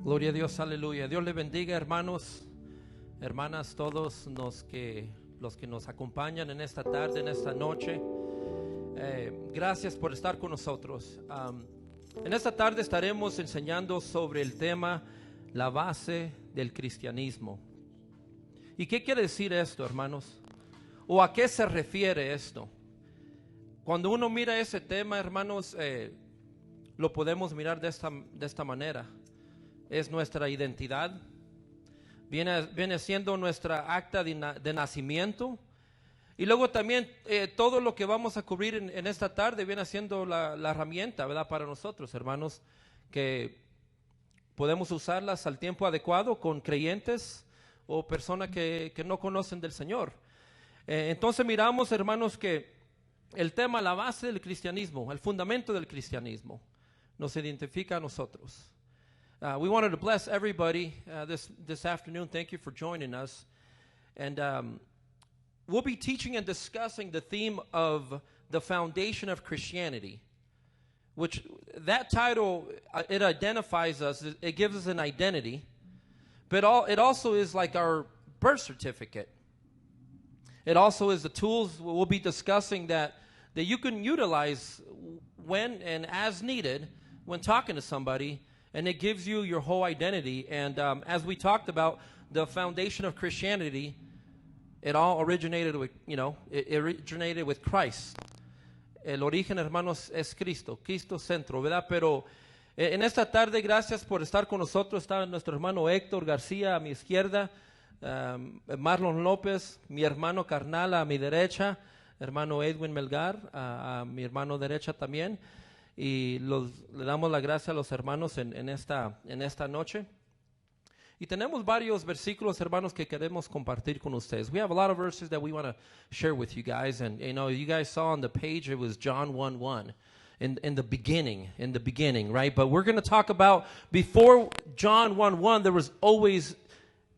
Gloria a Dios, aleluya. Dios le bendiga, hermanos, hermanas, todos los que nos acompañan en esta tarde, en esta noche. Gracias por estar con nosotros. En esta tarde estaremos enseñando sobre el tema la base del cristianismo. ¿Y qué quiere decir esto, hermanos? ¿O a qué se refiere esto? Cuando uno mira ese tema, hermanos, lo podemos mirar de esta manera. Es nuestra identidad, viene siendo nuestra acta de nacimiento. Y luego también todo lo que vamos a cubrir en esta tarde viene siendo la herramienta, ¿verdad? Para nosotros, hermanos, que podemos usarlas al tiempo adecuado con creyentes o personas que no conocen del Señor. Entonces miramos, hermanos, que el tema, la base del cristianismo, el fundamento del cristianismo, nos identifica a nosotros. We wanted to bless everybody this afternoon. Thank you for joining us. And we'll be teaching and discussing the theme of the foundation of Christianity, which that title, it identifies us. It gives us an identity, but it also is like our birth certificate. It also is the tools we'll be discussing that you can utilize when and as needed when talking to somebody. And it gives you your whole identity. And as we talked about, the foundation of Christianity, it all originated with, it originated with Christ. El origen, hermanos, es Cristo centro, ¿verdad? Pero en esta tarde, gracias por estar con nosotros. Está nuestro hermano Héctor García a mi izquierda, Marlon López, mi hermano carnal a mi derecha, hermano Edwin Melgar a mi hermano derecha también. Y le damos la gracia a los hermanos en esta noche. Y tenemos varios versículos, hermanos, que queremos compartir con ustedes. We have a lot of verses that we want to share with you guys. And, you guys saw on the page, it was John 1:1. In the beginning, right? But we're going to talk about, before John 1:1, there was always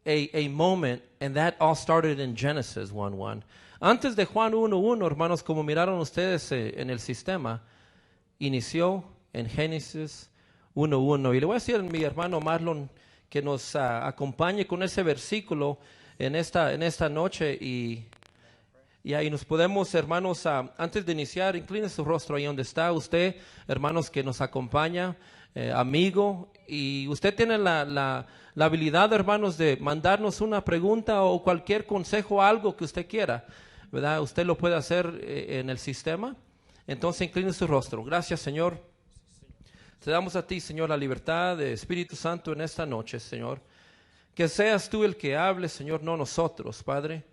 a moment, and that all started in Genesis 1:1. Antes de Juan 1:1, hermanos, como miraron ustedes en el sistema, inició en Génesis 1:1. Y le voy a decir a mi hermano Marlon que nos acompañe con ese versículo en esta noche. Y ahí nos podemos, hermanos, antes de iniciar, incline su rostro ahí donde está usted, hermanos, que nos acompaña, amigo. Y usted tiene la habilidad, hermanos, de mandarnos una pregunta o cualquier consejo, algo que usted quiera, ¿verdad? Usted lo puede hacer en el sistema. Entonces incline su rostro. Gracias, Señor. Te damos a ti, Señor, la libertad de Espíritu Santo en esta noche, Señor. Que seas tú el que hable, Señor, no nosotros, Padre.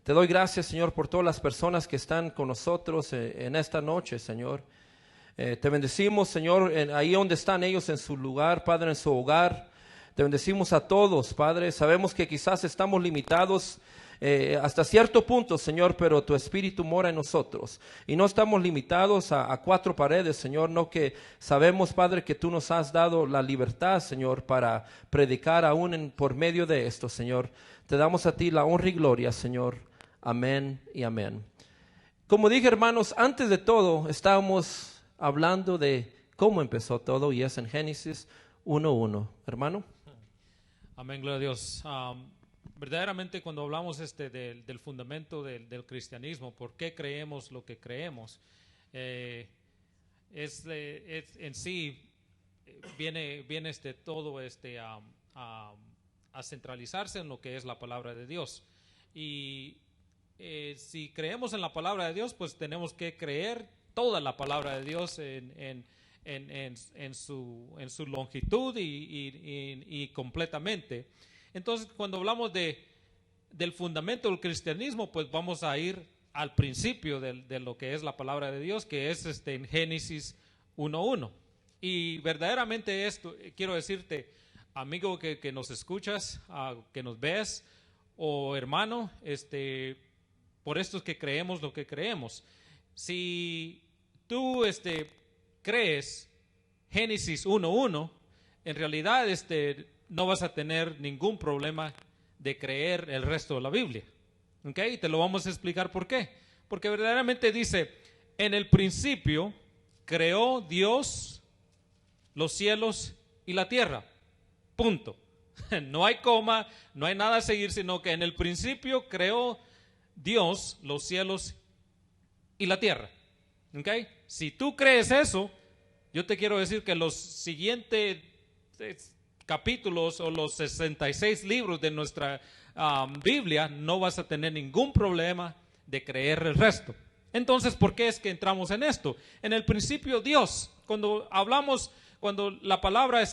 Te doy gracias, Señor, por todas las personas que están con nosotros en esta noche, Señor. Te bendecimos, Señor, ahí donde están ellos en su lugar, Padre, en su hogar. Te bendecimos a todos, Padre. Sabemos que quizás estamos limitados hasta cierto punto, Señor, pero tu Espíritu mora en nosotros. Y no estamos limitados a cuatro paredes, Señor, no, que sabemos, Padre, que tú nos has dado la libertad, Señor, para predicar aún por medio de esto, Señor. Te damos a ti la honra y gloria, Señor. Amén y amén. Como dije, hermanos, antes de todo, estábamos hablando de cómo empezó todo, y es en Génesis 1:1. Hermano. Amén, gloria a Dios. Verdaderamente, cuando hablamos del fundamento del cristianismo, ¿por qué creemos lo que creemos? En sí viene todo a centralizarse en lo que es la palabra de Dios. Y si creemos en la palabra de Dios, pues tenemos que creer toda la palabra de Dios en su longitud y completamente. Entonces, cuando hablamos del fundamento del cristianismo, pues vamos a ir al principio de lo que es la palabra de Dios, que es en Génesis 1:1. Y verdaderamente esto, quiero decirte, amigo que nos escuchas, que nos ves, o hermano, por esto es que creemos lo que creemos. Si tú crees Génesis 1:1, en realidad no vas a tener ningún problema de creer el resto de la Biblia. ¿Ok? Y te lo vamos a explicar por qué. Porque verdaderamente dice, en el principio creó Dios los cielos y la tierra. punto. No hay coma, no hay nada a seguir, sino que en el principio creó Dios los cielos y la tierra. ¿Okay? Si tú crees eso, yo te quiero decir que los siguientes capítulos o los 66 libros de nuestra Biblia no vas a tener ningún problema de creer el resto. Entonces, ¿por qué es que entramos en esto? En el principio Dios, cuando la palabra,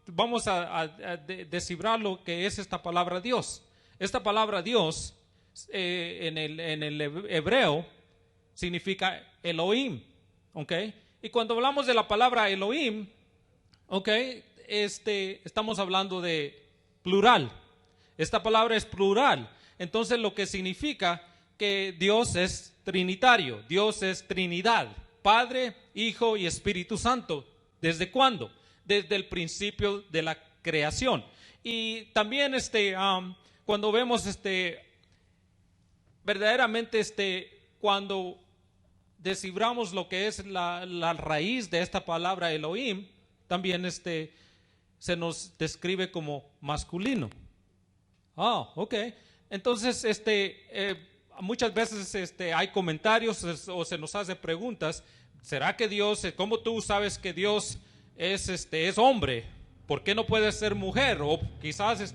vamos a descifrar lo que es esta palabra Dios. Esta palabra Dios en el hebreo significa Elohim, ¿ok? Y cuando hablamos de la palabra Elohim, ¿ok? Estamos hablando de plural. Esta palabra es plural. Entonces lo que significa que Dios es trinitario, Dios es Trinidad, Padre, Hijo y Espíritu Santo. ¿Desde cuándo? Desde el principio de la creación. Y también cuando vemos verdaderamente cuando desciframos lo que es la raíz de esta palabra Elohim, también se nos describe como masculino. Ok. Entonces, muchas veces hay comentarios o se nos hace preguntas. ¿Será que Dios, cómo tú sabes que Dios es hombre? ¿Por qué no puede ser mujer? O quizás,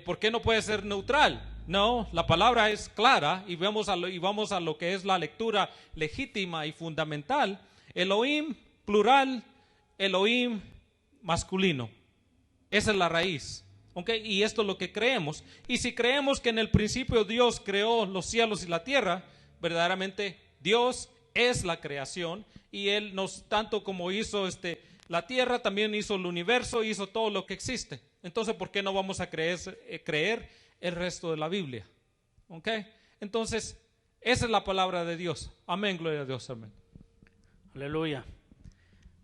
¿por qué no puede ser neutral? No, la palabra es clara y vamos a lo que es la lectura legítima y fundamental. Elohim, plural, Elohim, masculino. Esa es la raíz. ¿Okay? Y esto es lo que creemos. Y si creemos que en el principio Dios creó los cielos y la tierra, verdaderamente Dios es la creación y Él tanto como hizo la tierra, también hizo el universo, hizo todo lo que existe. Entonces, ¿por qué no vamos a creer el resto de la Biblia? ¿Okay? Entonces, esa es la palabra de Dios. Amén, gloria a Dios, amén. Aleluya.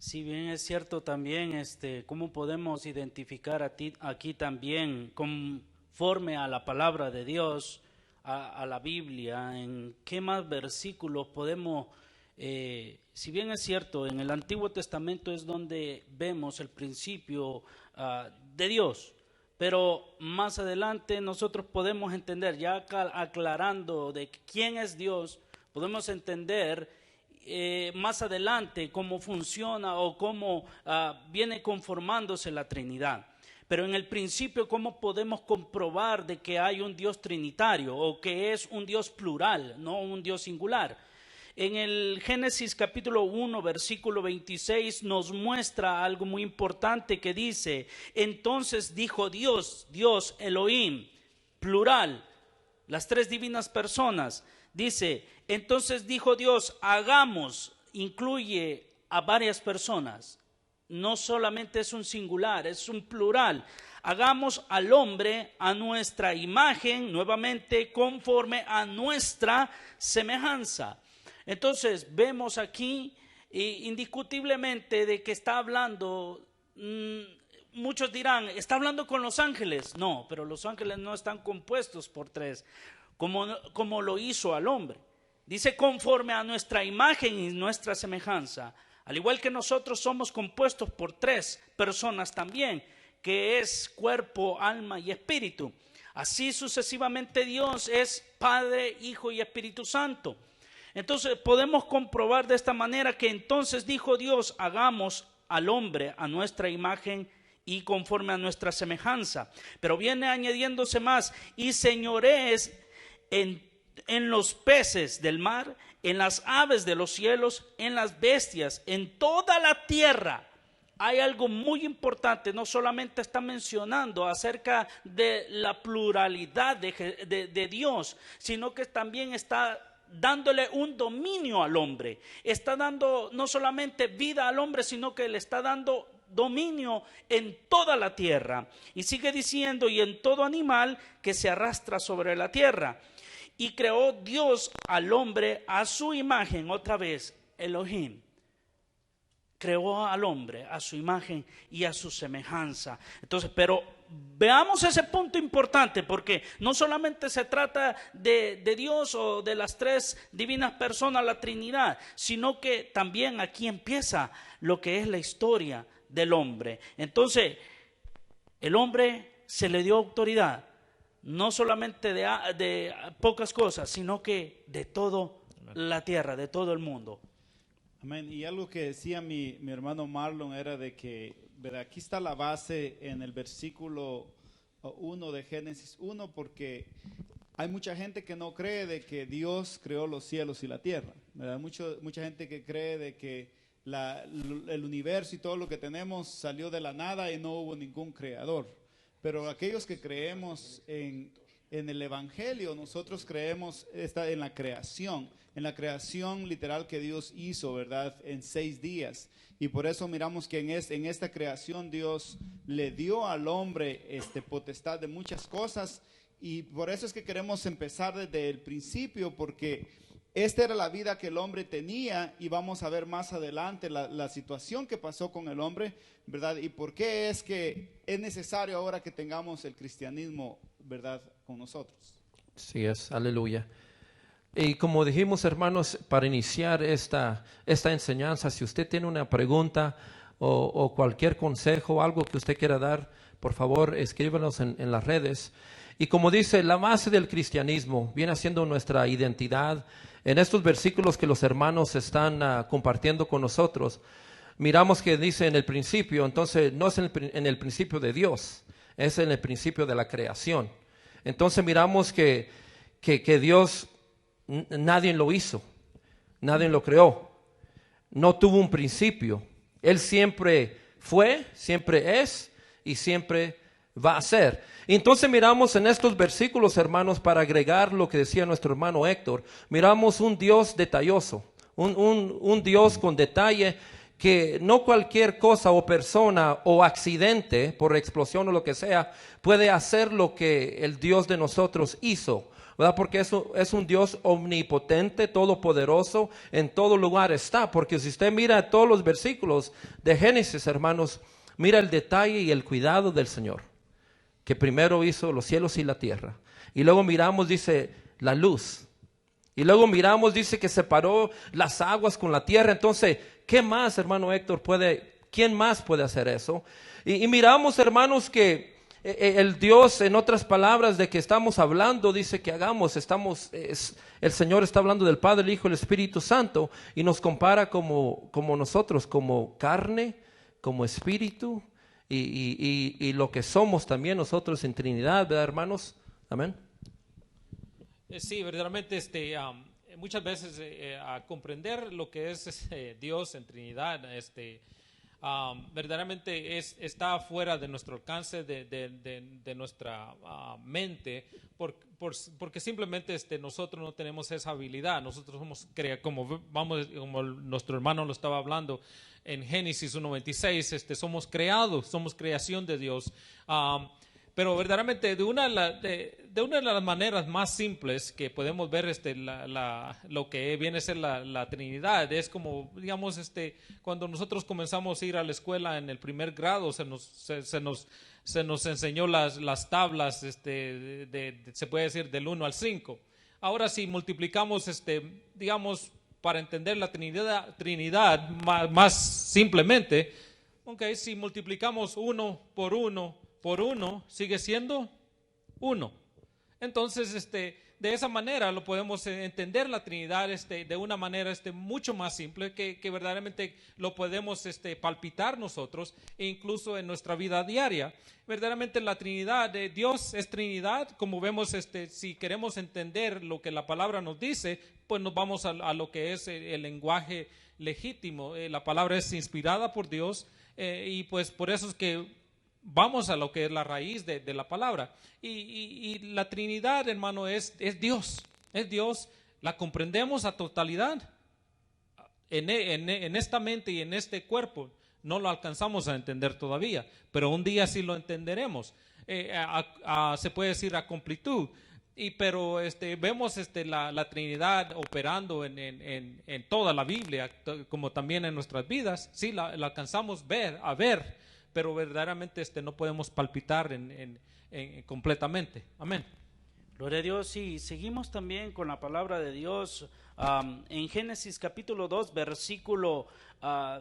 Si bien es cierto también, cómo podemos identificar aquí también, conforme a la palabra de Dios, a la Biblia, en qué más versículos podemos, si bien es cierto, en el Antiguo Testamento es donde vemos el principio de Dios, pero más adelante nosotros podemos entender, ya aclarando de quién es Dios, podemos entender más adelante cómo funciona o cómo viene conformándose la Trinidad. Pero en el principio, ¿cómo podemos comprobar de que hay un Dios trinitario o que es un Dios plural, no un Dios singular? En el Génesis capítulo 1, versículo 26 nos muestra algo muy importante que dice: entonces dijo Dios Elohim, plural, las tres divinas personas. Dice, entonces dijo Dios, hagamos, incluye a varias personas. No solamente es un singular, es un plural. Hagamos al hombre a nuestra imagen, nuevamente conforme a nuestra semejanza. Entonces vemos aquí indiscutiblemente de que está hablando, muchos dirán, ¿está hablando con los ángeles? No, pero los ángeles no están compuestos por tres, como lo hizo al hombre. Dice conforme a nuestra imagen y nuestra semejanza. Al igual que nosotros somos compuestos por tres personas también, que es cuerpo, alma y espíritu. Así sucesivamente Dios es Padre, Hijo y Espíritu Santo. Entonces podemos comprobar de esta manera que entonces dijo Dios, hagamos al hombre a nuestra imagen y conforme a nuestra semejanza. Pero viene añadiéndose más, y señorees en los peces del mar, en las aves de los cielos, en las bestias, en toda la tierra. Hay algo muy importante, no solamente está mencionando acerca de la pluralidad de Dios, sino que también está dándole un dominio al hombre. Está dando no solamente vida al hombre, sino que le está dando dominio en toda la tierra. Y sigue diciendo, y en todo animal que se arrastra sobre la tierra. Y creó Dios al hombre a su imagen, otra vez, Elohim. Creó al hombre a su imagen y a su semejanza. Entonces, pero veamos ese punto importante, porque no solamente se trata de Dios o de las tres divinas personas, la Trinidad, sino que también aquí empieza lo que es la historia del hombre. Entonces, El hombre se le dio autoridad, no solamente de pocas cosas, sino que de toda la tierra, de todo el mundo. Amén. Y algo que decía mi hermano Marlon era de que, ¿verdad? Aquí está la base en el versículo 1 de Génesis 1, porque hay mucha gente que no cree de que Dios creó los cielos y la tierra, ¿verdad? Mucha gente que cree de que el universo y todo lo que tenemos salió de la nada y no hubo ningún creador. Pero aquellos que creemos en el Evangelio, nosotros creemos en la creación literal que Dios hizo, ¿verdad? En 6 días. Y por eso miramos que en esta creación Dios le dio al hombre potestad de muchas cosas. Y por eso es que queremos empezar desde el principio, porque esta era la vida que el hombre tenía, y vamos a ver más adelante la situación que pasó con el hombre, ¿verdad? Y por qué es que es necesario ahora que tengamos el cristianismo, ¿verdad?, con nosotros. Sí es, aleluya. Y como dijimos, hermanos, para iniciar esta enseñanza, si usted tiene una pregunta o cualquier consejo, algo que usted quiera dar, por favor, escríbanos en las redes. Y como dice, la base del cristianismo viene siendo nuestra identidad. En estos versículos que los hermanos están compartiendo con nosotros, miramos que dice en el principio, entonces no es en el principio de Dios, es en el principio de la creación. Entonces miramos que Dios, nadie lo hizo, nadie lo creó, no tuvo un principio. Él siempre fue, siempre es y siempre va a ser. Entonces miramos en estos versículos, hermanos, para agregar lo que decía nuestro hermano Héctor, miramos un Dios detalloso, un Dios con detalle, que no cualquier cosa o persona o accidente por explosión o lo que sea puede hacer lo que el Dios de nosotros hizo, ¿verdad? Porque eso es un Dios omnipotente, todopoderoso, en todo lugar está. Porque si usted mira todos los versículos de Génesis, hermanos, mira el detalle y el cuidado del Señor, que primero hizo los cielos y la tierra. Y luego miramos, dice, la luz. Y luego miramos, dice que separó las aguas con la tierra. Entonces, ¿qué más, hermano Héctor, quién más puede hacer eso? Y miramos, hermanos, que el Dios, en otras palabras, de que estamos hablando, dice que hagamos, el Señor está hablando del Padre, el Hijo y el Espíritu Santo, y nos compara como nosotros, como carne, como espíritu, y lo que somos también nosotros en Trinidad, ¿verdad, hermanos? Amén. Sí, verdaderamente muchas veces a comprender lo que es Dios en Trinidad, verdaderamente está fuera de nuestro alcance, de nuestra mente, porque simplemente nosotros no tenemos esa habilidad. Nosotros somos, como nuestro hermano lo estaba hablando en Génesis 1:26, somos creados, somos creación de Dios. Pero verdaderamente de una de las maneras más simples que podemos ver lo que viene a ser la Trinidad es como, digamos, cuando nosotros comenzamos a ir a la escuela en el primer grado, se nos enseñó las tablas, se puede decir del 1 al 5. Ahora si multiplicamos, digamos, para entender la Trinidad más simplemente, okay, si multiplicamos 1 por 1 por 1, sigue siendo 1. Entonces, de esa manera lo podemos entender la Trinidad de una manera mucho más simple, que verdaderamente lo podemos palpitar nosotros, e incluso en nuestra vida diaria. Verdaderamente la Trinidad, Dios es Trinidad, como vemos, si queremos entender lo que la palabra nos dice, pues nos vamos a lo que es el lenguaje legítimo. La palabra es inspirada por Dios, y pues por eso es que vamos a lo que es la raíz de la palabra. Y la Trinidad, hermano, es Dios. Es Dios. La comprendemos a totalidad. En esta mente y en este cuerpo no lo alcanzamos a entender todavía, pero un día sí lo entenderemos. Se puede decir a completud. Pero vemos la Trinidad operando en toda la Biblia, como también en nuestras vidas. Sí, la alcanzamos a ver, pero verdaderamente no podemos palpitar completamente. Amén. Gloria a Dios. Sí, seguimos también con la palabra de Dios. en Génesis capítulo 2, versículo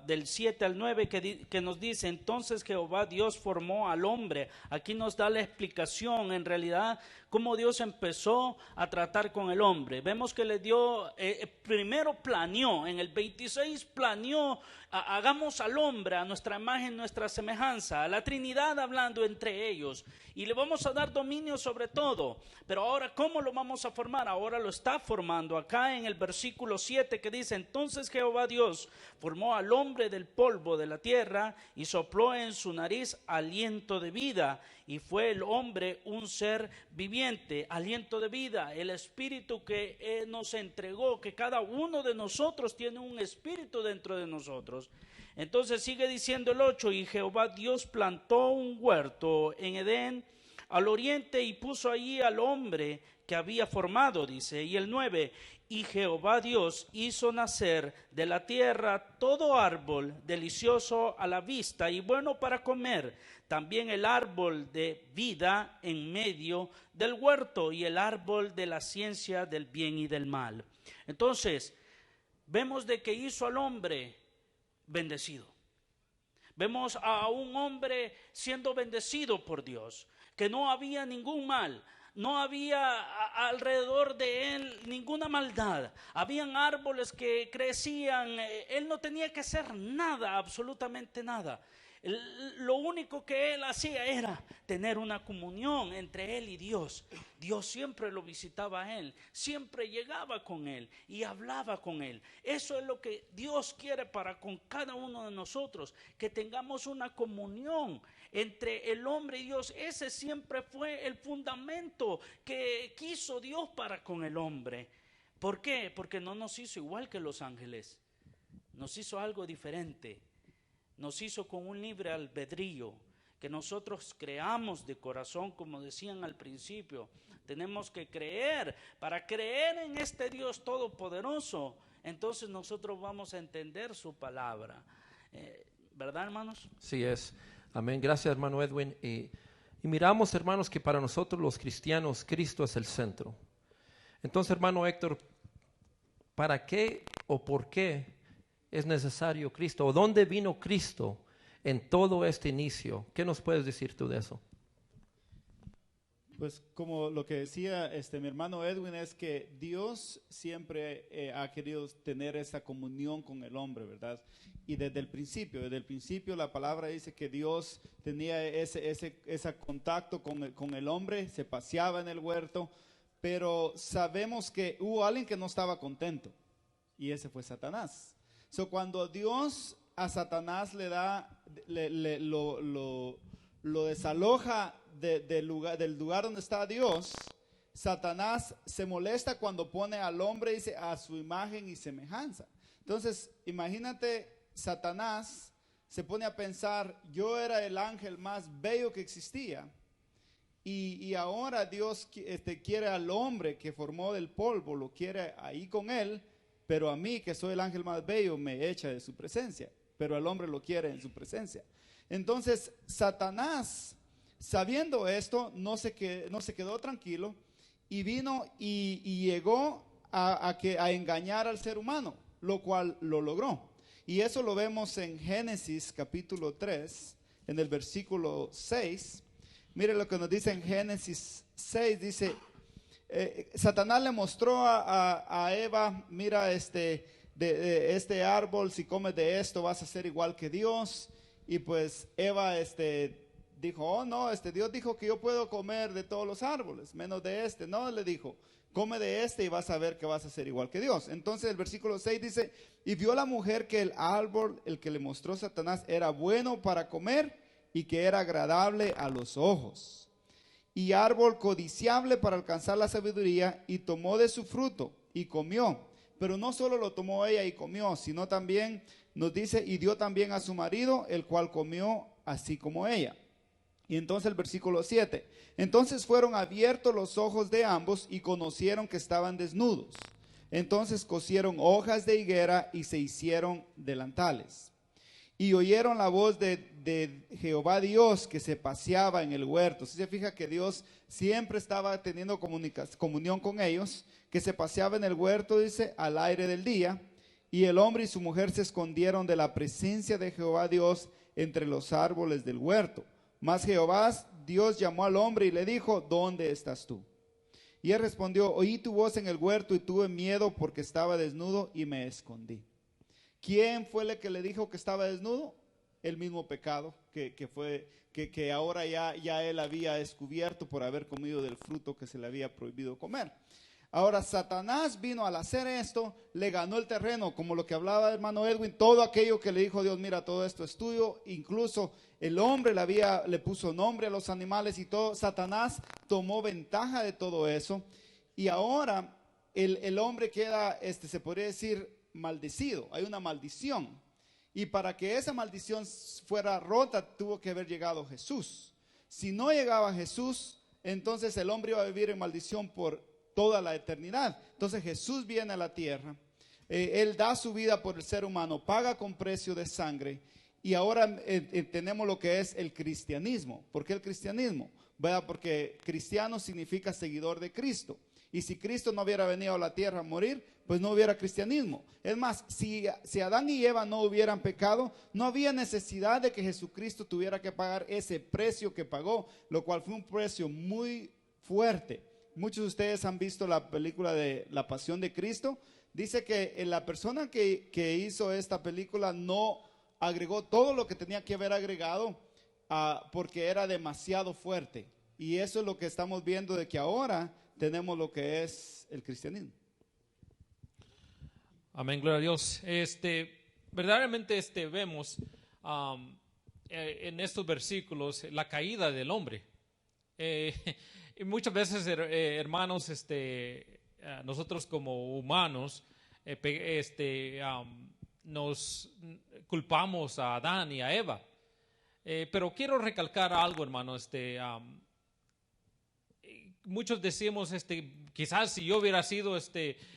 del 7 al 9, que nos dice: entonces Jehová Dios formó al hombre. Aquí nos da la explicación en realidad cómo Dios empezó a tratar con el hombre. Vemos que le dio, primero planeó, en el 26 planeó, hagamos al hombre a nuestra imagen, nuestra semejanza, a la Trinidad hablando entre ellos, y le vamos a dar dominio sobre todo. Pero ahora, ¿cómo lo vamos a formar? Ahora lo está formando acá en el versículo 7, que dice: entonces Jehová Dios formó al hombre del polvo de la tierra y sopló en su nariz aliento de vida, y fue el hombre un ser viviente. Aliento de vida, el espíritu que nos entregó, que cada uno de nosotros tiene un espíritu dentro de nosotros. Entonces sigue diciendo el 8: y Jehová Dios plantó un huerto en Edén al oriente y puso allí al hombre que había formado, dice. Y el 9: y Jehová Dios hizo nacer de la tierra todo árbol delicioso a la vista y bueno para comer, también el árbol de vida en medio del huerto y el árbol de la ciencia del bien y del mal. Entonces, vemos de que hizo al hombre bendecido. Vemos a un hombre siendo bendecido por Dios, que no había ningún mal. No había alrededor de él ninguna maldad. Habían árboles que crecían. Él no tenía que hacer nada, absolutamente nada. Lo único que él hacía era tener una comunión entre él y Dios. Dios siempre lo visitaba a él, siempre llegaba con él y hablaba con él. Eso es lo que Dios quiere para con cada uno de nosotros, que tengamos una comunión entre el hombre y Dios. Ese siempre fue el fundamento que quiso Dios para con el hombre. ¿Por qué? Porque no nos hizo igual que los ángeles, nos hizo algo diferente. Nos hizo con un libre albedrío, que nosotros creamos de corazón, como decían al principio. Tenemos que creer. Para creer en este Dios todopoderoso, entonces nosotros vamos a entender su palabra. ¿Verdad, hermanos? Sí es. Amén. Gracias, hermano Edwin. Y miramos, hermanos, que para nosotros los cristianos, Cristo es el centro. Entonces, hermano Héctor, ¿para qué o por qué es necesario Cristo? ¿O dónde vino Cristo en todo este inicio? ¿Qué nos puedes decir tú de eso? Pues como lo que decía mi hermano Edwin, es que Dios siempre ha querido tener esa comunión con el hombre, ¿verdad? Y desde el principio la palabra dice que Dios tenía ese contacto con el hombre, se paseaba en el huerto, pero sabemos que hubo alguien que no estaba contento, y ese fue Satanás. Cuando Dios a Satanás le da, lo desaloja del lugar donde está Dios, Satanás se molesta cuando pone al hombre, dice, a su imagen y semejanza. Entonces, imagínate, Satanás se pone a pensar: yo era el ángel más bello que existía, y ahora Dios quiere al hombre que formó del polvo, lo quiere ahí con él. Pero a mí, que soy el ángel más bello, me echa de su presencia. Pero al hombre lo quiere en su presencia. Entonces, Satanás, sabiendo esto, no se quedó tranquilo y vino y llegó a engañar al ser humano, lo cual lo logró. Y eso lo vemos en Génesis capítulo 3, en el versículo 6. Mire lo que nos dice en Génesis 6, dice: Satanás le mostró a Eva: mira, de este árbol, si comes de esto vas a ser igual que Dios. Y pues Eva dijo: oh no, Dios dijo que yo puedo comer de todos los árboles, menos de este. No, le dijo: come de este y vas a ver que vas a ser igual que Dios. Entonces el versículo 6 dice: y vio la mujer que el árbol, el que le mostró Satanás, era bueno para comer y que era agradable a los ojos, y árbol codiciable para alcanzar la sabiduría, y tomó de su fruto y comió. Pero no solo lo tomó ella y comió, sino también nos dice: y dio también a su marido, el cual comió así como ella. Y entonces el versículo 7: entonces fueron abiertos los ojos de ambos y conocieron que estaban desnudos. Entonces cosieron hojas de higuera y se hicieron delantales. Y oyeron la voz de Jehová Dios que se paseaba en el huerto. Si se fija que Dios siempre estaba teniendo comunión con ellos, que se paseaba en el huerto, dice, al aire del día. Y el hombre y su mujer se escondieron de la presencia de Jehová Dios entre los árboles del huerto. Mas Jehová Dios llamó al hombre y le dijo, ¿dónde estás tú? Y él respondió, oí tu voz en el huerto y tuve miedo porque estaba desnudo y me escondí. ¿Quién fue el que le dijo que estaba desnudo? El mismo pecado que ahora ya él había descubierto por haber comido del fruto que se le había prohibido comer. Ahora Satanás vino al hacer esto, le ganó el terreno, como lo que hablaba el hermano Edwin, todo aquello que le dijo Dios, mira, todo esto es tuyo, incluso el hombre le puso nombre a los animales y todo. Satanás tomó ventaja de todo eso y ahora el hombre queda, se podría decir, maldecido, hay una maldición. Y para que esa maldición fuera rota, tuvo que haber llegado Jesús. Si no llegaba Jesús, entonces el hombre iba a vivir en maldición por toda la eternidad. Entonces Jesús viene a la tierra, Él da su vida por el ser humano, paga con precio de sangre. Y ahora tenemos lo que es el cristianismo. ¿Por qué el cristianismo? ¿Verdad? Porque cristiano significa seguidor de Cristo. Y si Cristo no hubiera venido a la tierra a morir, pues no hubiera cristianismo. Es más, si Adán y Eva no hubieran pecado, no había necesidad de que Jesucristo tuviera que pagar ese precio que pagó, lo cual fue un precio muy fuerte. Muchos de ustedes han visto la película de La Pasión de Cristo. Dice que la persona que hizo esta película no agregó todo lo que tenía que haber agregado porque era demasiado fuerte. Y eso es lo que estamos viendo, de que ahora tenemos lo que es el cristianismo. Amén, gloria a Dios. Verdaderamente vemos en estos versículos la caída del hombre. Y muchas veces, hermanos, nosotros como humanos nos culpamos a Adán y a Eva. Pero quiero recalcar algo, hermano. Muchos decimos, quizás si yo hubiera sido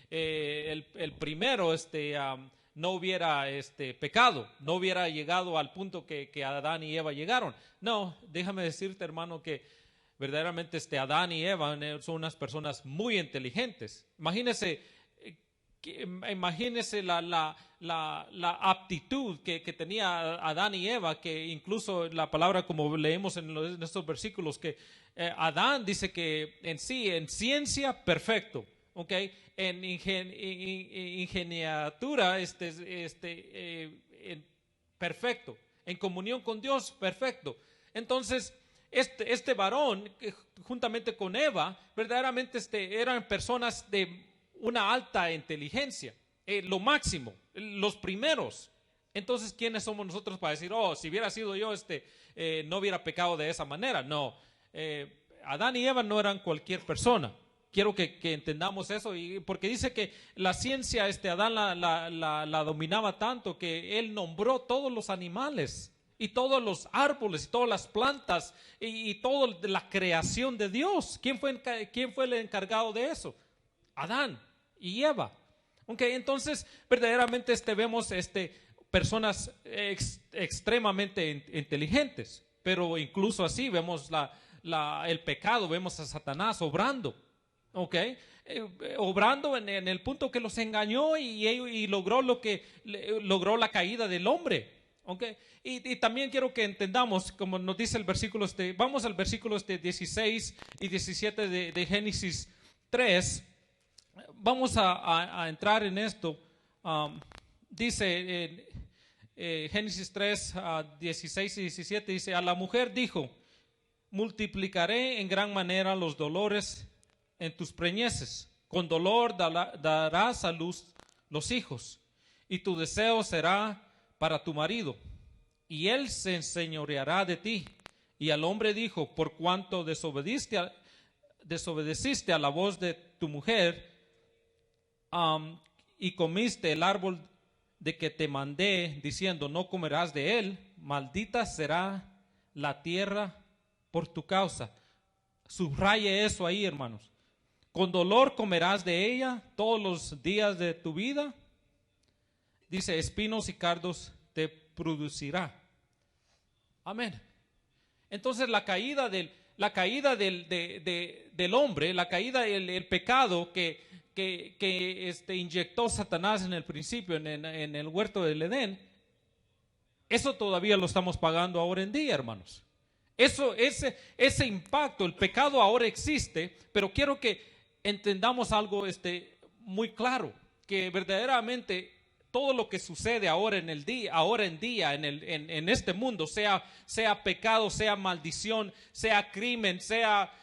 el primero, no hubiera pecado, no hubiera llegado al punto que Adán y Eva llegaron. No, déjame decirte, hermano, que verdaderamente Adán y Eva son unas personas muy inteligentes. Imagínese la aptitud que tenía Adán y Eva, que incluso la palabra, como leemos en estos versículos, que Adán dice que en ciencia perfecto, ¿okay? En ingeniatura perfecto, en comunión con Dios perfecto. Entonces este varón, juntamente con Eva, verdaderamente eran personas de una alta inteligencia, lo máximo, los primeros. Entonces, ¿quiénes somos nosotros para decir, si hubiera sido yo, no hubiera pecado de esa manera? No, Adán y Eva no eran cualquier persona. Quiero que entendamos eso, porque dice que la ciencia, Adán la dominaba tanto que él nombró todos los animales y todos los árboles y todas las plantas y toda la creación de Dios. ¿Quién fue el encargado de eso? Adán y Eva. Okay, entonces verdaderamente vemos personas extremadamente inteligentes, pero incluso así vemos el pecado, vemos a Satanás obrando, okay, obrando en el punto que los engañó y logró logró la caída del hombre. Okay. Y también quiero que entendamos, como nos dice el versículo, vamos al versículo 16 y 17 de Génesis 3. Vamos a entrar en esto. Dice Génesis 3, 16 y 17, dice, a la mujer dijo, multiplicaré en gran manera los dolores en tus preñeces, con dolor darás a luz los hijos, y tu deseo será para tu marido, y él se enseñoreará de ti. Y al hombre dijo, por cuanto desobedeciste a la voz de tu mujer, y comiste el árbol de que te mandé, diciendo, no comerás de él, maldita será la tierra por tu causa. Subraye eso ahí, hermanos. Con dolor comerás de ella todos los días de tu vida. Dice, espinos y cardos te producirá. Amén. Entonces la caída del hombre, la caída, el pecado que inyectó Satanás en el principio, en el huerto del Edén, eso todavía lo estamos pagando ahora en día, hermanos. Ese impacto, el pecado ahora existe, pero quiero que entendamos algo muy claro, que verdaderamente todo lo que sucede ahora en día en este mundo, sea pecado, sea maldición, sea crimen, sea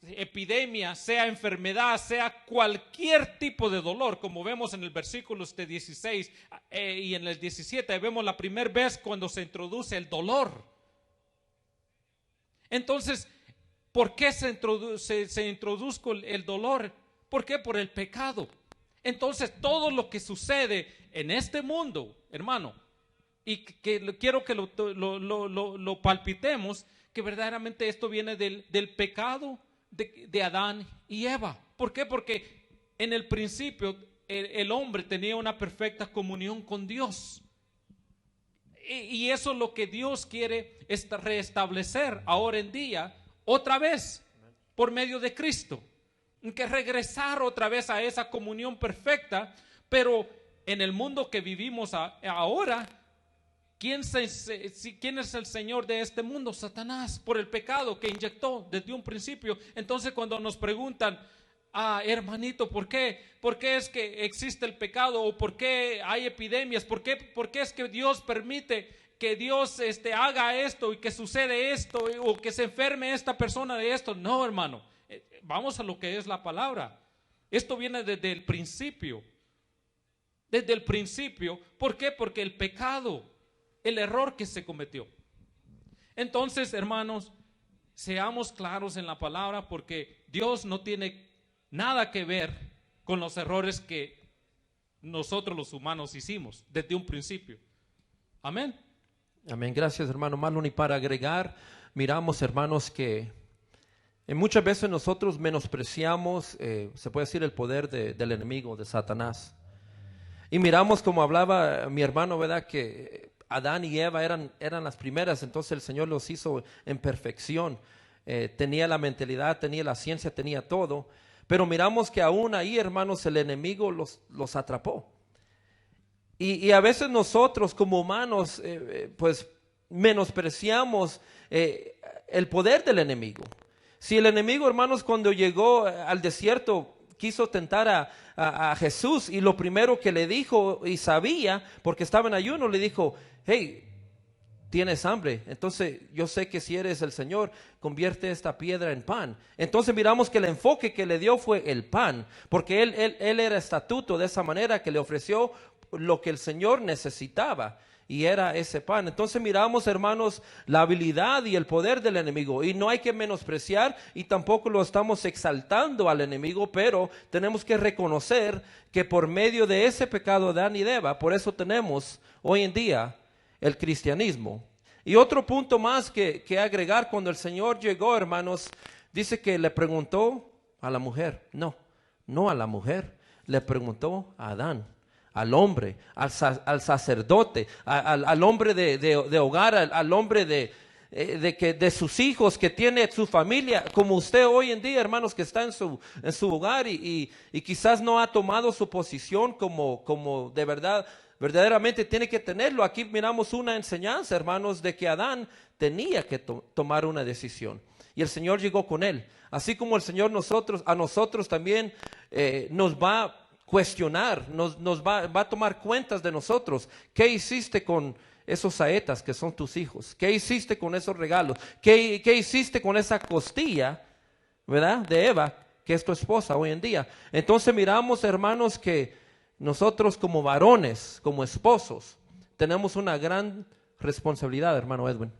epidemia, sea enfermedad, sea cualquier tipo de dolor, como vemos en el versículo 16 y en el 17, vemos la primera vez cuando se introduce el dolor. Entonces, ¿por qué se introdujo el dolor? ¿Por qué? Por el pecado. Entonces, todo lo que sucede en este mundo, hermano, y que quiero que lo palpitemos, que verdaderamente esto viene del pecado de Adán y Eva. ¿Por qué? Porque en el principio el hombre tenía una perfecta comunión con Dios. Y eso es lo que Dios quiere restablecer ahora en día, otra vez, por medio de Cristo. Que regresar otra vez a esa comunión perfecta, pero en el mundo que vivimos ahora, ¿quién es el Señor de este mundo? Satanás, por el pecado que inyectó desde un principio. Entonces cuando nos preguntan, hermanito, ¿por qué es que existe el pecado? ¿O por qué hay epidemias? ¿Por qué es que Dios permite que Dios haga esto y que sucede esto o que se enferme esta persona de esto? No, hermano, vamos a lo que es la palabra. Esto viene desde el principio. Desde el principio. ¿Por qué? Porque el pecado, el error que se cometió. Entonces, hermanos, seamos claros en la palabra, porque Dios no tiene nada que ver con los errores que nosotros los humanos hicimos desde un principio. Amén. Amén. Gracias, hermano Marlon. Y para agregar, miramos, hermanos, que muchas veces nosotros menospreciamos, se puede decir, el poder del enemigo, de Satanás. Y miramos, como hablaba mi hermano, ¿verdad?, que Adán y Eva eran las primeras, entonces el Señor los hizo en perfección. Tenía la mentalidad, tenía la ciencia, tenía todo. Pero miramos que aún ahí, hermanos, el enemigo los atrapó. Y a veces nosotros como humanos, pues menospreciamos el poder del enemigo. Si el enemigo, hermanos, cuando llegó al desierto, quiso tentar a Jesús, y lo primero que le dijo, y sabía, porque estaba en ayuno, le dijo, hey, tienes hambre, entonces yo sé que si eres el Señor, convierte esta piedra en pan. Entonces miramos que el enfoque que le dio fue el pan, porque él era estatuto de esa manera, que le ofreció lo que el Señor necesitaba, y era ese pan. Entonces miramos, hermanos, la habilidad y el poder del enemigo, y no hay que menospreciar, y tampoco lo estamos exaltando al enemigo, pero tenemos que reconocer que por medio de ese pecado de Adán y de Eva, por eso tenemos hoy en día el cristianismo. Y otro punto más que agregar, cuando el Señor llegó, hermanos, dice que le preguntó a la mujer, no a la mujer, le preguntó a Adán, al hombre, al sacerdote, al hombre de hogar, al hombre de sus hijos, que tiene su familia, como usted hoy en día, hermanos, que está en su hogar y quizás no ha tomado su posición como de verdaderamente tiene que tenerlo. Aquí miramos una enseñanza, hermanos, de que Adán tenía que tomar una decisión, y el Señor llegó con él. Así como el Señor a nosotros también nos va a cuestionar, nos va a tomar cuentas de nosotros. ¿Qué hiciste con esos saetas que son tus hijos? ¿Qué hiciste con esos regalos? ¿Qué hiciste con esa costilla, verdad, de Eva, que es tu esposa hoy en día? Entonces miramos, hermanos, que nosotros como varones, como esposos, tenemos una gran responsabilidad, hermano Edwin.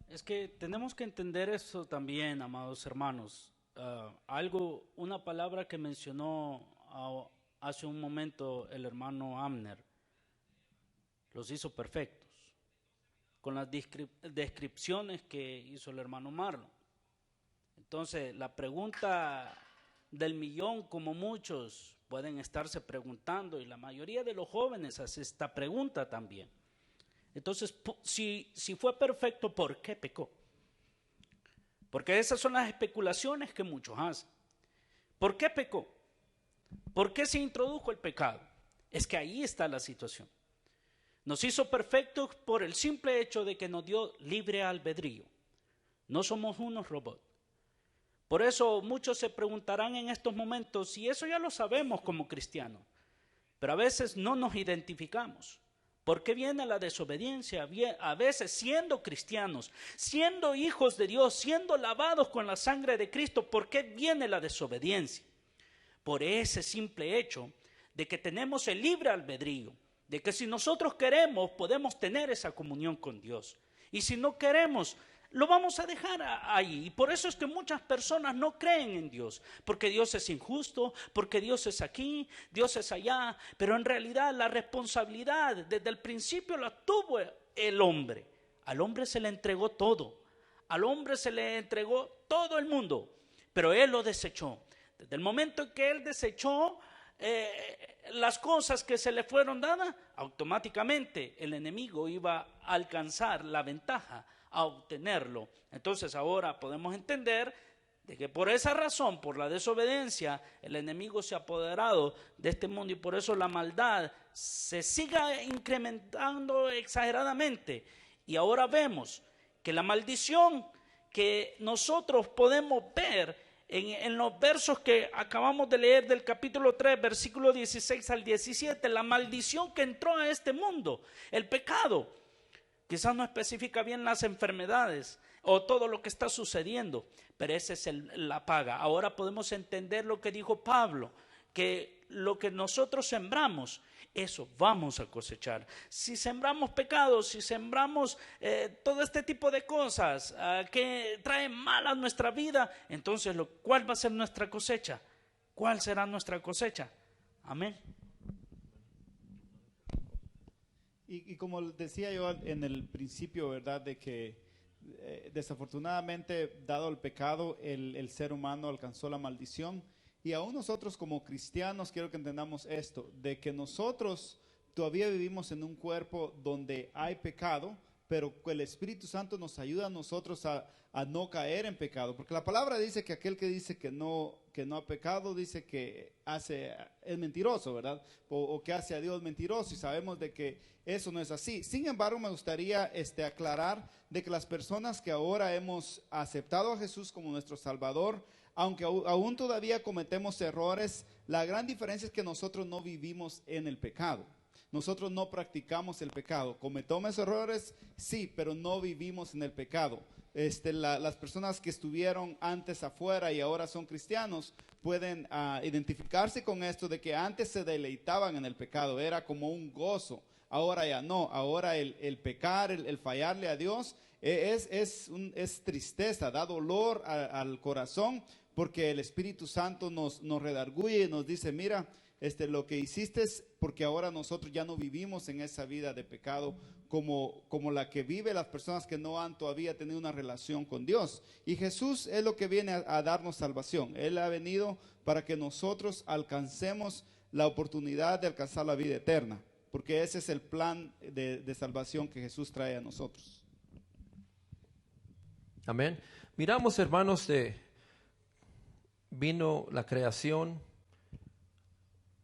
Es que tenemos que entender eso también, amados hermanos. Una palabra que mencionó hace un momento el hermano Amner, los hizo perfectos, con las descripciones que hizo el hermano Marlon. Entonces, la pregunta del millón, como muchos pueden estarse preguntando, y la mayoría de los jóvenes hace esta pregunta también. Entonces, si fue perfecto, ¿por qué pecó? Porque esas son las especulaciones que muchos hacen. ¿Por qué pecó? ¿Por qué se introdujo el pecado? Es que ahí está la situación. Nos hizo perfectos por el simple hecho de que nos dio libre albedrío. No somos unos robots. Por eso muchos se preguntarán en estos momentos, y eso ya lo sabemos como cristianos, pero a veces no nos identificamos. ¿Por qué viene la desobediencia? A veces siendo cristianos, siendo hijos de Dios, siendo lavados con la sangre de Cristo, ¿por qué viene la desobediencia? Por ese simple hecho de que tenemos el libre albedrío, de que si nosotros queremos podemos tener esa comunión con Dios, y si no queremos lo vamos a dejar ahí. Y por eso es que muchas personas no creen en Dios, porque Dios es injusto, porque Dios es aquí, Dios es allá, pero en realidad la responsabilidad desde el principio la tuvo el hombre. Al hombre se le entregó todo, al hombre se le entregó todo el mundo, pero él lo desechó. Desde el momento en que él desechó las cosas que se le fueron dadas, automáticamente el enemigo iba a alcanzar la ventaja, a obtenerlo. Entonces ahora podemos entender de que por esa razón, por la desobediencia, el enemigo se ha apoderado de este mundo y por eso la maldad se sigue incrementando exageradamente. Y ahora vemos que la maldición que nosotros podemos ver en los versos que acabamos de leer del capítulo 3, versículo 16 al 17, la maldición que entró a este mundo, el pecado, quizás no especifica bien las enfermedades o todo lo que está sucediendo, pero esa es la paga. Ahora podemos entender lo que dijo Pablo, que lo que nosotros sembramos, eso vamos a cosechar. Si sembramos pecados, si sembramos todo este tipo de cosas que traen mal a nuestra vida, entonces ¿cuál va a ser nuestra cosecha? ¿Cuál será nuestra cosecha? Amén. Y como decía yo en el principio, ¿verdad? De que desafortunadamente, dado el pecado, el ser humano alcanzó la maldición. Y aún nosotros como cristianos, quiero que entendamos esto, de que nosotros todavía vivimos en un cuerpo donde hay pecado, pero el Espíritu Santo nos ayuda a nosotros a no caer en pecado. Porque la palabra dice que aquel que dice que no ha pecado, dice que es mentiroso, ¿verdad? O que hace a Dios mentiroso, y sabemos de que eso no es así. Sin embargo, me gustaría aclarar de que las personas que ahora hemos aceptado a Jesús como nuestro Salvador, aunque aún todavía cometemos errores, la gran diferencia es que nosotros no vivimos en el pecado. Nosotros no practicamos el pecado. ¿Cometemos errores? Sí, pero no vivimos en el pecado. Las personas que estuvieron antes afuera y ahora son cristianos pueden identificarse con esto de que antes se deleitaban en el pecado, era como un gozo. Ahora ya no, ahora el pecar, el fallarle a Dios es tristeza, da dolor al corazón, porque el Espíritu Santo nos redarguye y nos dice, mira, lo que hiciste es porque ahora nosotros ya no vivimos en esa vida de pecado como la que vive las personas que no han todavía tenido una relación con Dios. Y Jesús es lo que viene a darnos salvación. Él ha venido para que nosotros alcancemos la oportunidad de alcanzar la vida eterna, porque ese es el plan de salvación que Jesús trae a nosotros. Amén. Miramos, hermanos, vino la creación,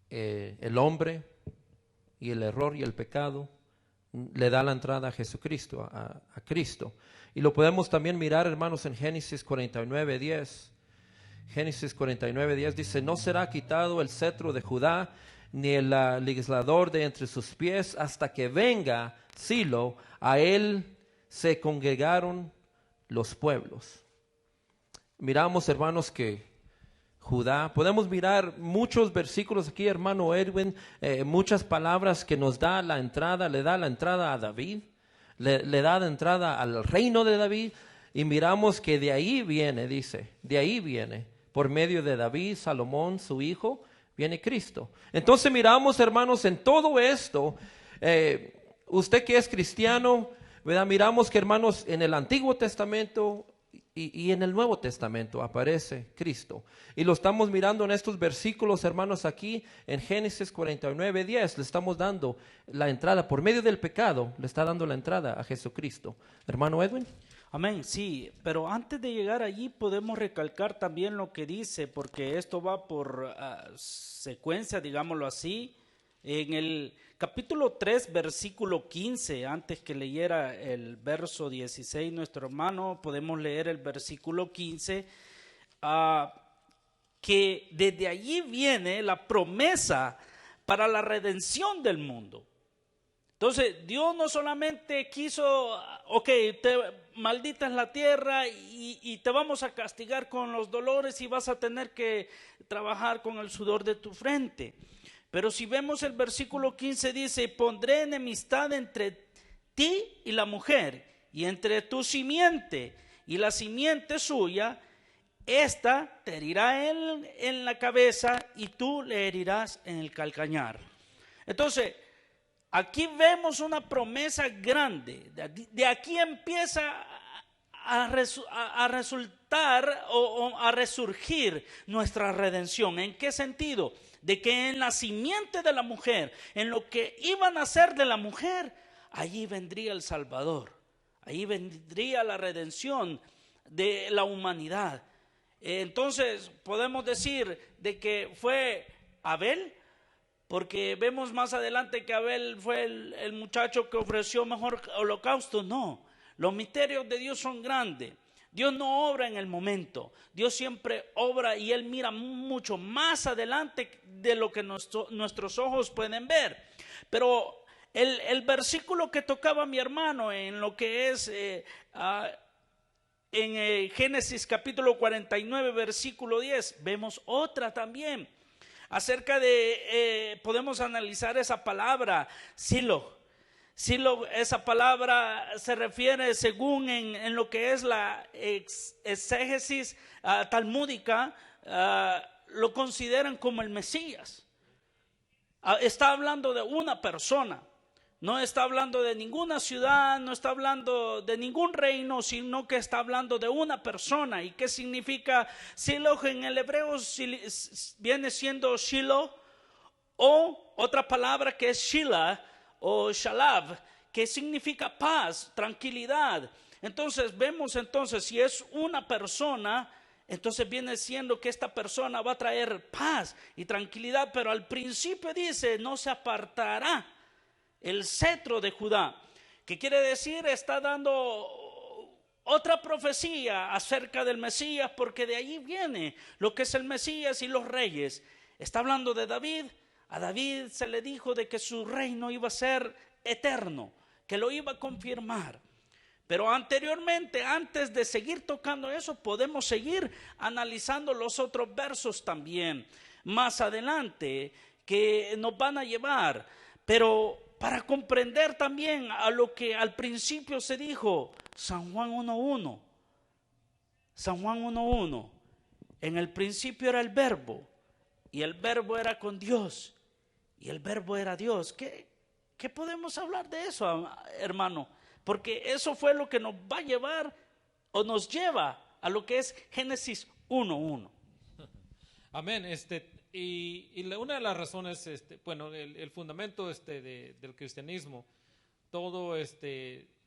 el hombre y el error y el pecado le da la entrada a Jesucristo, a Cristo. Y lo podemos también mirar, hermanos, en Génesis 49:10. Génesis 49:10 dice, no será quitado el cetro de Judá, ni el legislador de entre sus pies, hasta que venga Silo, a él se congregaron los pueblos. Miramos, hermanos, que Judá, podemos mirar muchos versículos aquí, hermano Edwin, muchas palabras que nos da la entrada, le da la entrada a David, le da la entrada al reino de David, y miramos que de ahí viene, dice, de ahí viene, por medio de David, Salomón, su hijo, viene Cristo. Entonces miramos, hermanos, en todo esto, usted que es cristiano, ¿verdad? Miramos que, hermanos, en el Antiguo Testamento y en el Nuevo Testamento aparece Cristo. Y lo estamos mirando en estos versículos, hermanos, aquí en Génesis 49:10. Le estamos dando la entrada, por medio del pecado, le está dando la entrada a Jesucristo. Hermano Edwin. Amén, sí, pero antes de llegar allí podemos recalcar también lo que dice, porque esto va por secuencia, digámoslo así. En el capítulo 3, versículo 15, antes que leyera el verso 16, nuestro hermano, podemos leer el versículo 15, que desde allí viene la promesa para la redención del mundo. Entonces, Dios no solamente quiso, maldita es la tierra y te vamos a castigar con los dolores y vas a tener que trabajar con el sudor de tu frente. Pero si vemos el versículo 15 dice, pondré enemistad entre ti y la mujer, y entre tu simiente y la simiente suya, esta te herirá en la cabeza y tú le herirás en el calcañar. Entonces, aquí vemos una promesa grande. De aquí empieza a resultar o a resurgir nuestra redención. ¿En qué sentido? De que en la simiente de la mujer, en lo que iba a nacer de la mujer, allí vendría el Salvador. Allí vendría la redención de la humanidad. Entonces podemos decir de que fue Abel, porque vemos más adelante que Abel fue el muchacho que ofreció mejor holocausto. No, los misterios de Dios son grandes. Dios no obra en el momento, Dios siempre obra y Él mira mucho más adelante de lo que nuestros ojos pueden ver. Pero el versículo que tocaba mi hermano en lo que es en Génesis capítulo 49 versículo 10, vemos otra también. Acerca de, podemos analizar esa palabra, Silo. Silo, esa palabra se refiere según en lo que es la exégesis talmúdica, lo consideran como el Mesías. Está hablando de una persona, no está hablando de ninguna ciudad, no está hablando de ningún reino, sino que está hablando de una persona. ¿Y qué significa Silo? En el hebreo viene siendo Shiloh, o otra palabra que es Shelah o Shalav, que significa paz, tranquilidad. Entonces vemos si es una persona, entonces viene siendo que esta persona va a traer paz y tranquilidad, pero al principio dice, no se apartará el cetro de Judá, que quiere decir, está dando otra profecía acerca del Mesías, porque de allí viene lo que es el Mesías y los reyes. Está hablando de David. A David se le dijo de que su reino iba a ser eterno, que lo iba a confirmar. Pero anteriormente, antes de seguir tocando eso, podemos seguir analizando los otros versos también, más adelante, que nos van a llevar. Pero para comprender también a lo que al principio se dijo, San Juan 1:1. San Juan 1:1. En el principio era el verbo, y el verbo era con Dios, y el verbo era Dios. ¿Qué podemos hablar de eso, hermano? Porque eso fue lo que nos va a llevar o nos lleva a lo que es Génesis 1:1. Amén. Y una de las razones, el fundamento del cristianismo, todo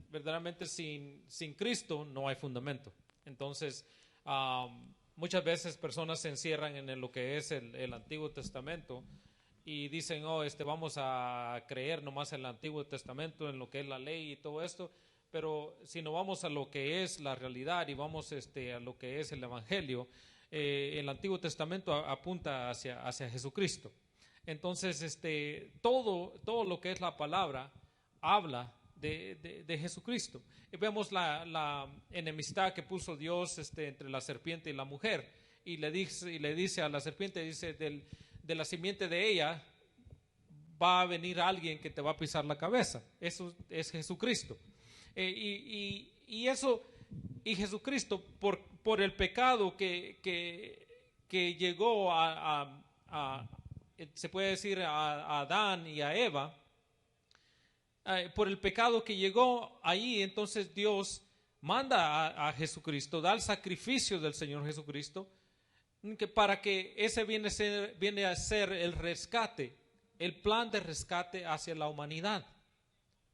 verdaderamente sin Cristo no hay fundamento. Entonces, muchas veces personas se encierran en lo que es el Antiguo Testamento y dicen, vamos a creer nomás en el Antiguo Testamento, en lo que es la ley y todo esto, pero si no vamos a lo que es la realidad y vamos a lo que es el Evangelio, el Antiguo Testamento apunta hacia Jesucristo. Entonces, todo lo que es la palabra habla de Jesucristo. Y vemos la enemistad que puso Dios entre la serpiente y la mujer, y le dice a la serpiente, dice, de la simiente de ella va a venir alguien que te va a pisar la cabeza. Eso es Jesucristo. Y Jesucristo, por el pecado que llegó se puede decir a Adán y a Eva, por el pecado que llegó ahí, entonces Dios manda a Jesucristo, da el sacrificio del Señor Jesucristo, para que ese viene a ser el rescate, el plan de rescate hacia la humanidad.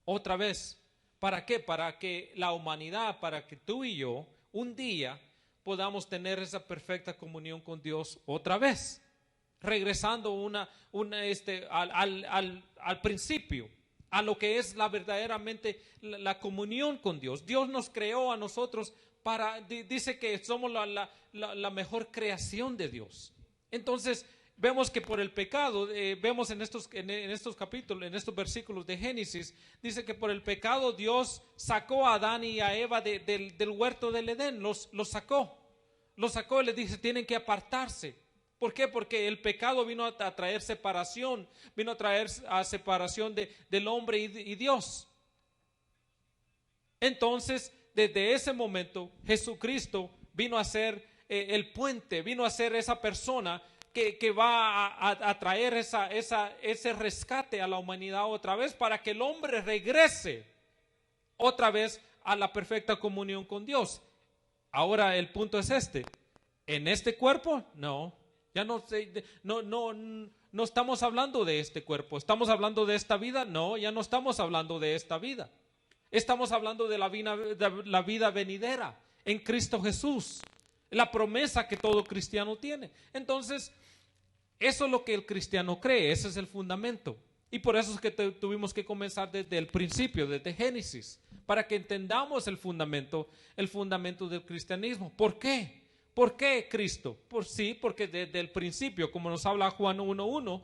Otra vez, ¿Para qué? Para que la humanidad, para que tú y yo un día podamos tener esa perfecta comunión con Dios otra vez, regresando al principio, a lo que es verdaderamente la comunión con Dios. Dios nos creó a nosotros dice que somos la mejor creación de Dios. Entonces vemos que por el pecado, vemos en estos capítulos, en estos versículos de Génesis, dice que por el pecado Dios sacó a Adán y a Eva del huerto del Edén, los sacó y les dice, tienen que apartarse. ¿Por qué? Porque el pecado vino a traer separación, vino a traer separación del hombre y Dios. Entonces, desde ese momento, Jesucristo vino a ser el puente, vino a ser esa persona que va a traer ese rescate a la humanidad otra vez, para que el hombre regrese otra vez a la perfecta comunión con Dios. Ahora el punto es ¿en este cuerpo? No, ya no estamos hablando de este cuerpo. ¿Estamos hablando de esta vida? No, ya no estamos hablando de esta vida. Estamos hablando de la vida venidera en Cristo Jesús, la promesa que todo cristiano tiene. Entonces, eso es lo que el cristiano cree, ese es el fundamento. Y por eso es que tuvimos que comenzar desde el principio, desde Génesis, para que entendamos el fundamento del cristianismo. ¿Por qué? ¿Por qué Cristo? Porque desde el principio, como nos habla Juan 1:1,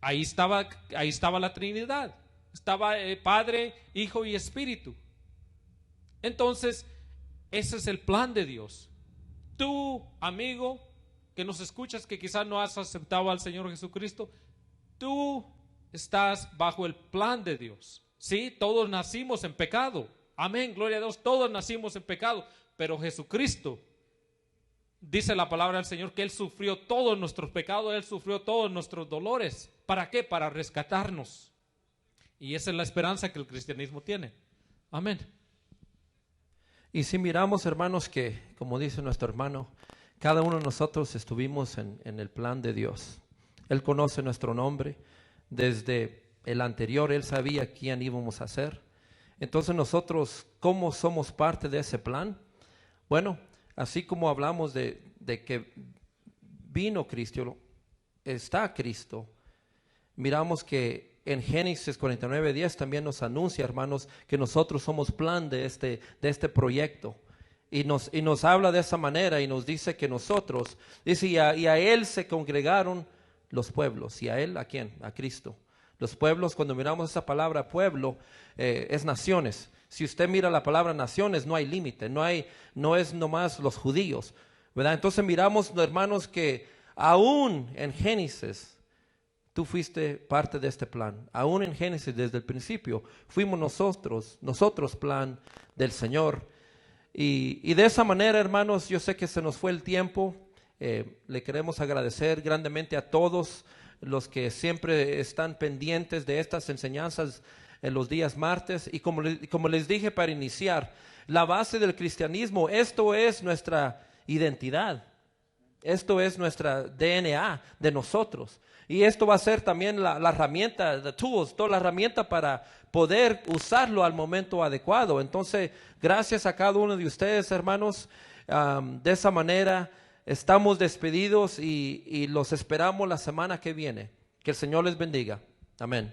ahí estaba la Trinidad. Estaba Padre, Hijo y Espíritu. Entonces, ese es el plan de Dios. Tú, amigo, que nos escuchas, que quizás no has aceptado al Señor Jesucristo, tú estás bajo el plan de Dios. Sí, todos nacimos en pecado. Amén, gloria a Dios, todos nacimos en pecado. Pero Jesucristo, dice la palabra del Señor, que Él sufrió todos nuestros pecados, Él sufrió todos nuestros dolores. ¿Para qué? Para rescatarnos. Y esa es la esperanza que el cristianismo tiene. Amén. Y si miramos, hermanos, que como dice nuestro hermano, cada uno de nosotros estuvimos en el plan de Dios. Él conoce nuestro nombre. Desde el anterior, Él sabía quién íbamos a ser. Entonces nosotros, ¿cómo somos parte de ese plan? Bueno, así como hablamos de que vino Cristo, está Cristo, miramos que en Génesis 49:10 también nos anuncia, hermanos, que nosotros somos plan de este proyecto. Y nos habla de esa manera y nos dice que nosotros, dice, y a Él se congregaron los pueblos. ¿Y a Él? ¿A quién? A Cristo. Los pueblos, cuando miramos esa palabra pueblo, es naciones. Si usted mira la palabra naciones, no hay límite, no es nomás los judíos, ¿verdad? Entonces miramos, hermanos, que aún en Génesis, tú fuiste parte de este plan. Aún en Génesis, desde el principio, fuimos nosotros plan del Señor. Y de esa manera, hermanos, yo sé que se nos fue el tiempo. Le queremos agradecer grandemente a todos los que siempre están pendientes de estas enseñanzas en los días martes. Y como les dije para iniciar, la base del cristianismo, esto es nuestra identidad. Esto es nuestra DNA de nosotros. Y esto va a ser también la herramienta, toda la herramienta para poder usarlo al momento adecuado. Entonces, gracias a cada uno de ustedes, hermanos. De esa manera estamos despedidos y los esperamos la semana que viene. Que el Señor les bendiga. Amén.